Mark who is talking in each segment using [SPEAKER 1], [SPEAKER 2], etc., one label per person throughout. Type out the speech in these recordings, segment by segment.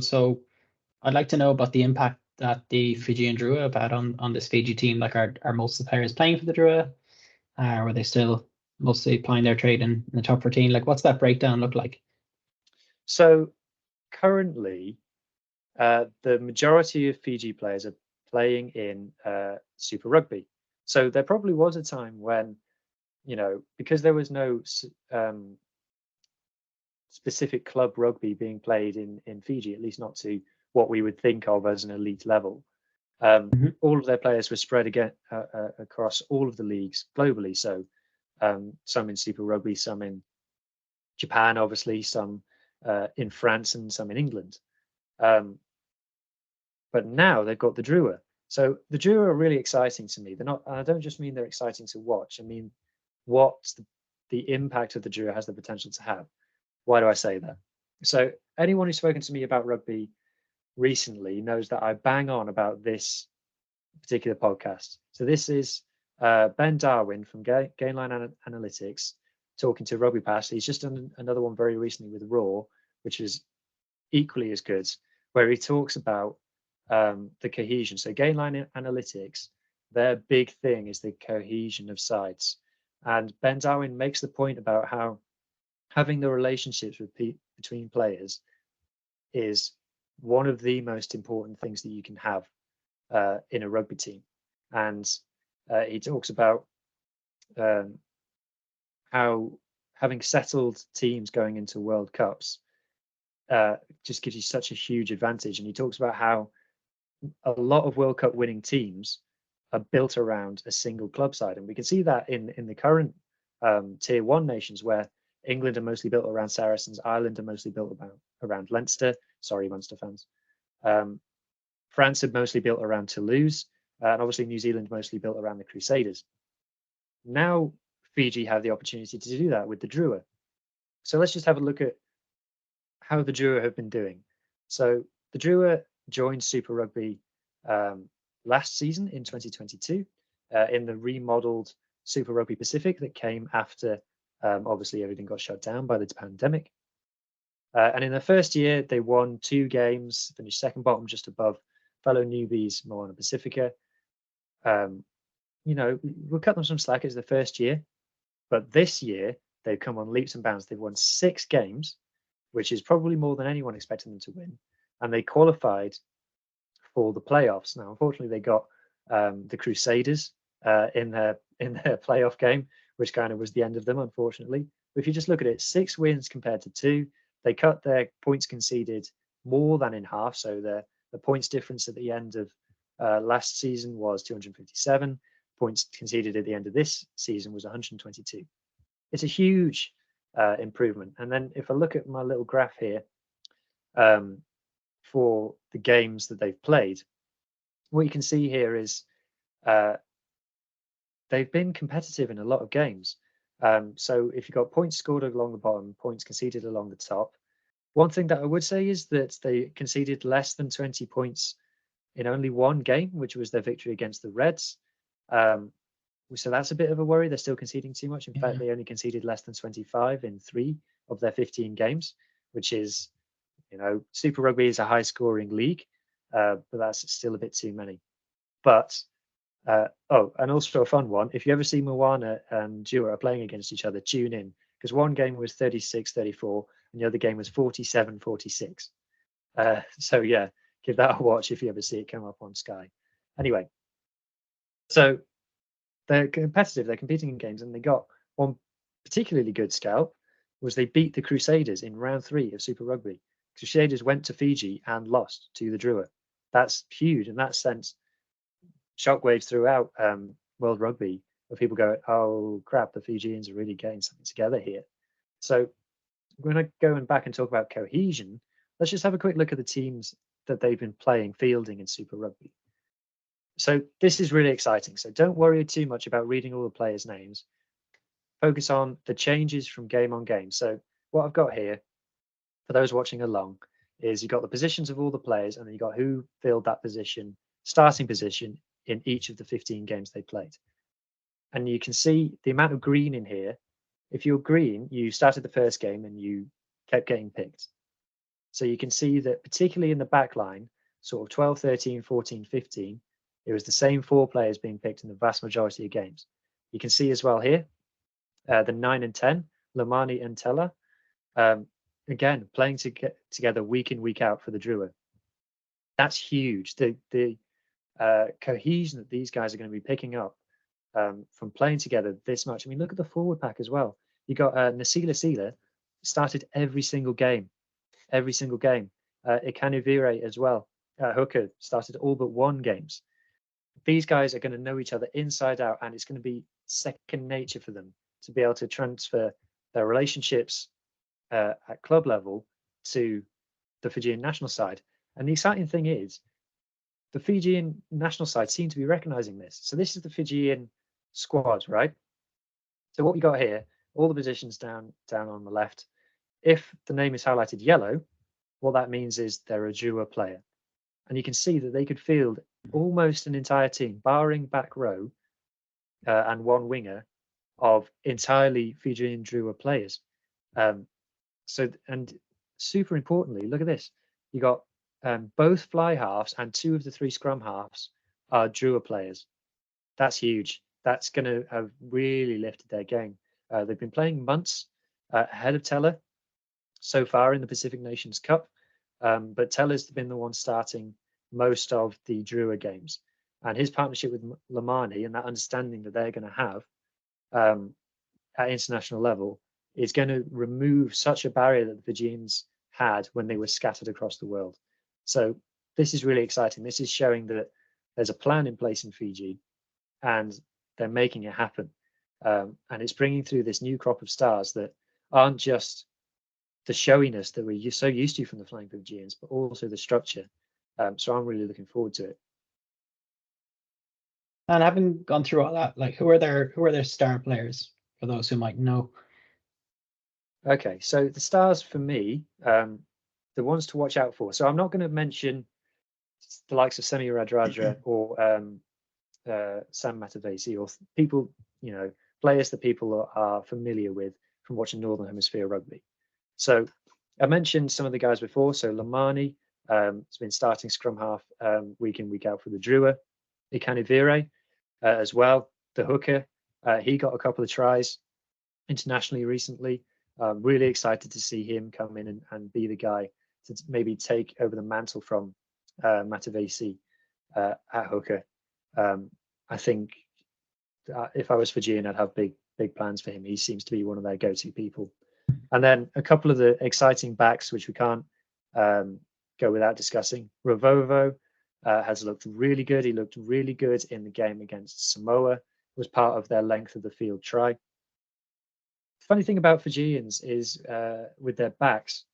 [SPEAKER 1] So I'd like to know about the impact that the Fijian Drua have had on this Fiji team. Like, are most of the players playing for the Drua? Or are they still mostly playing their trade in the top 14? Like, what's that breakdown look like?
[SPEAKER 2] So currently, the majority of Fiji players are playing in Super Rugby. So there probably was a time when, because there was no specific club rugby being played in Fiji, at least not to what we would think of as an elite level.
[SPEAKER 1] Mhm.
[SPEAKER 2] All of their players were spread again across all of the leagues globally. So some in Super Rugby, some in Japan, obviously, some in France, and some in England. Um, but now they've got the Drua. So the Drua are really exciting to me. They're not, and I don't just mean they're exciting to watch. I mean what the impact of the Drua has the potential to have. Why do I say that? So anyone who's spoken to me about rugby recently knows that I bang on about this particular podcast. So this is Ben Darwin from Gainline Analytics talking to Rugby Pass. He's just done another one very recently with Raw, which is equally as good, where he talks about the cohesion. So Gainline Analytics, their big thing is the cohesion of sides. And Ben Darwin makes the point about how having the relationships between players is one of the most important things that you can have in a rugby team. And he talks about um, how having settled teams going into World Cups just gives you such a huge advantage. And he talks about how a lot of World Cup winning teams are built around a single club side, and we can see that in the current Tier One nations, where England are mostly built around Saracens, Ireland are mostly built around Leinster. Sorry, Munster fans. Um, France are mostly built around Toulouse, and obviously New Zealand mostly built around the Crusaders. Now Fiji have the opportunity to do that with the Drua. So let's just have a look at how the Drua have been doing. So the Drua joined Super Rugby um, last season in 2022 in the remodeled Super Rugby Pacific that came after obviously everything got shut down by the pandemic. And in their first year, they won 2 games, finished second bottom just above fellow newbies Moana Pacifica. Um, we'll cut them some slack. It's the first year, but this year they've come on leaps and bounds. They've won 6 games, which is probably more than anyone expected them to win, and they qualified for the playoffs. Now, unfortunately, they got the Crusaders in their playoff game, which kind of was the end of them, unfortunately. But if you just look at it, 6 wins compared to 2, they cut their points conceded more than in half. So the points difference at the end of last season was 257. Points conceded at the end of this season was 122. It's a huge improvement. And then if I look at my little graph here um, for the games that they've played, what you can see here is uh, they've been competitive in a lot of games. So if you've got points scored along the bottom, points conceded along the top, one thing that I would say is that they conceded less than 20 points in only one game, which was their victory against the Reds. Um, so that's a bit of a worry. They're still conceding too much. In fact,
[SPEAKER 1] Yeah.
[SPEAKER 2] they only conceded less than 25 in 3 of their 15 games, which is, Super Rugby is a high scoring league, but that's still a bit too many. But and also a fun one. If you ever see Moana and Drua are playing against each other, tune in, because one game was 36-34 and the other game was 47-46. So yeah, give that a watch if you ever see it come up on Sky. Anyway, so they're competitive, they're competing in games, and they got one particularly good scout was they beat the Crusaders in round 3 of Super Rugby. Crusaders went to Fiji and lost to the Drua. That's huge, and that sent shockwaves throughout world rugby, where people go, "Oh crap, the Fijians are really getting something together here." So when I going back and talk about cohesion, let's just have a quick look at the teams that they've been playing, fielding in Super Rugby. So this is really exciting. So don't worry too much about reading all the players' names. Focus on the changes from game on game. So what I've got here, for those watching along, is you've got the positions of all the players, and then you've got who filled that position, starting position in each of the 15 games they played. And you can see the amount of green in here. If you're green, you started the first game and you kept getting picked. So you can see that particularly in the back line, sort of 12, 13, 14, 15, it was the same 4 players being picked in the vast majority of games. You can see as well here, the 9 and 10, Lamani and Tella, again, playing together week in, week out for the Drua. That's huge. The cohesion that these guys are going to be picking up from playing together this much. I mean, look at the forward pack as well. You got Nasila Sila started every single game. Ikanivire as well. Hooker started all but 1 games. These guys are going to know each other inside out, and it's going to be second nature for them to be able to transfer their relationships at club level to the Fijian national side. And the exciting thing is, the Fijian national side seem to be recognizing this. So this is the Fijian squad, right? So what we got here, all the positions down on the left. If the name is highlighted yellow, what that means is they're a Drua player. And you can see that they could field almost an entire team, barring back row and 1 winger, of entirely Fijian Drua players. And super importantly, look at this. You got both fly halves and 2 of the 3 scrum halves are Drua players. That's huge. That's going to have really lifted their game. They've been playing months ahead of Tella so far in the Pacific Nations Cup, but Tella's been the one starting most of the Drua games. And his partnership with Lamani and that understanding that they're going to have at international level is going to remove such a barrier that the Fijians had when they were scattered across the world. So this is really exciting. This is showing that there's a plan in place in Fiji and they're making it happen. And it's bringing through this new crop of stars that aren't just the showiness that we're so used to from the Flying Fijians, but also the structure. So I'm really looking forward to it.
[SPEAKER 1] And having gone through all that, like who are their star players for those who might know?
[SPEAKER 2] Okay, so the stars for me, the ones to watch out for. So I'm not going to mention the likes of Semi Radradra or Sam Matavesi or people, players that people are familiar with from watching Northern Hemisphere rugby. So I mentioned some of the guys before. So Lamani has been starting scrum half week in, week out for the Drua. Ikanivire as well, the hooker. He got a couple of tries internationally recently. Really excited to see him come in and be the guy to maybe take over the mantle from Matavesi at hooker. I think if I was Fijian, I'd have big plans for him. He seems to be one of their go-to people. And then a couple of the exciting backs, which we can't go without discussing. Ravovo has looked really good. He looked really good in the game against Samoa. Was part of their length of the field try. Funny thing about Fijians is with their backs,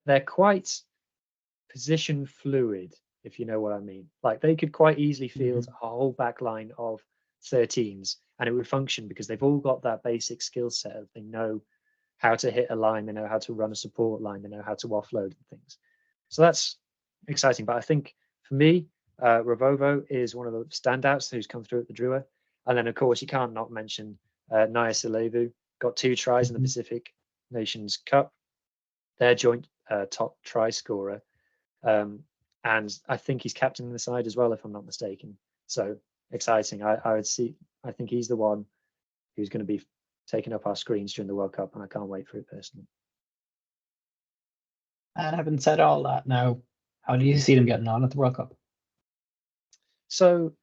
[SPEAKER 2] they're quite position fluid, if you know what I mean. Like they could quite easily field a whole back line of 13s and it would function because they've all got that basic skill set of they know how to hit a line, they know how to run a support line, they know how to offload and things. So that's exciting. But I think for me, Ravovo is one of the standouts who's come through at the Drua. And then, of course, you can't not mention Naya Silevu, got 2 tries in the Pacific Nations Cup. Their joint top try scorer. And I think he's captaining the side as well, if I'm not mistaken. So exciting. I think he's the one who's going to be taking up our screens during the World Cup, and I can't wait for it personally.
[SPEAKER 1] And having said all that now, how do you see them getting on at the World Cup?
[SPEAKER 2] So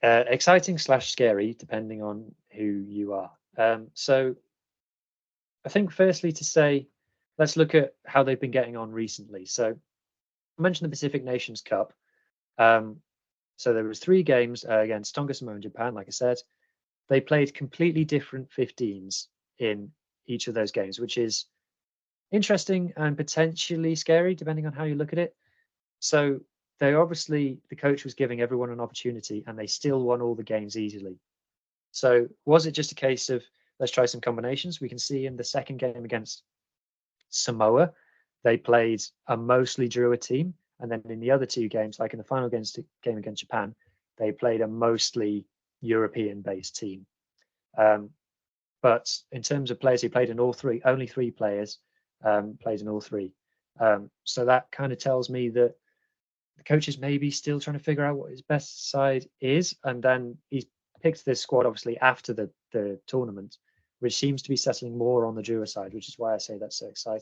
[SPEAKER 2] exciting / scary, depending on who you are. So I think firstly to say, let's look at how they've been getting on recently. So I mentioned the Pacific Nations Cup. So there was 3 games against Tonga, Samoa, and Japan. Like I said, they played completely different 15s in each of those games, which is interesting and potentially scary, depending on how you look at it. So the coach was giving everyone an opportunity and they still won all the games easily. So was it just a case of let's try some combinations? We can see in the second game against Samoa, they played a mostly Drua team. And then in the other 2 games, like in the final game against Japan, they played a mostly European-based team. But in terms of players who played in all 3, only 3 players played in all three. So that kind of tells me that the coach is maybe still trying to figure out what his best side is, and then he's picked this squad obviously after the tournament, which seems to be settling more on the Drua side, which is why I say that's so exciting.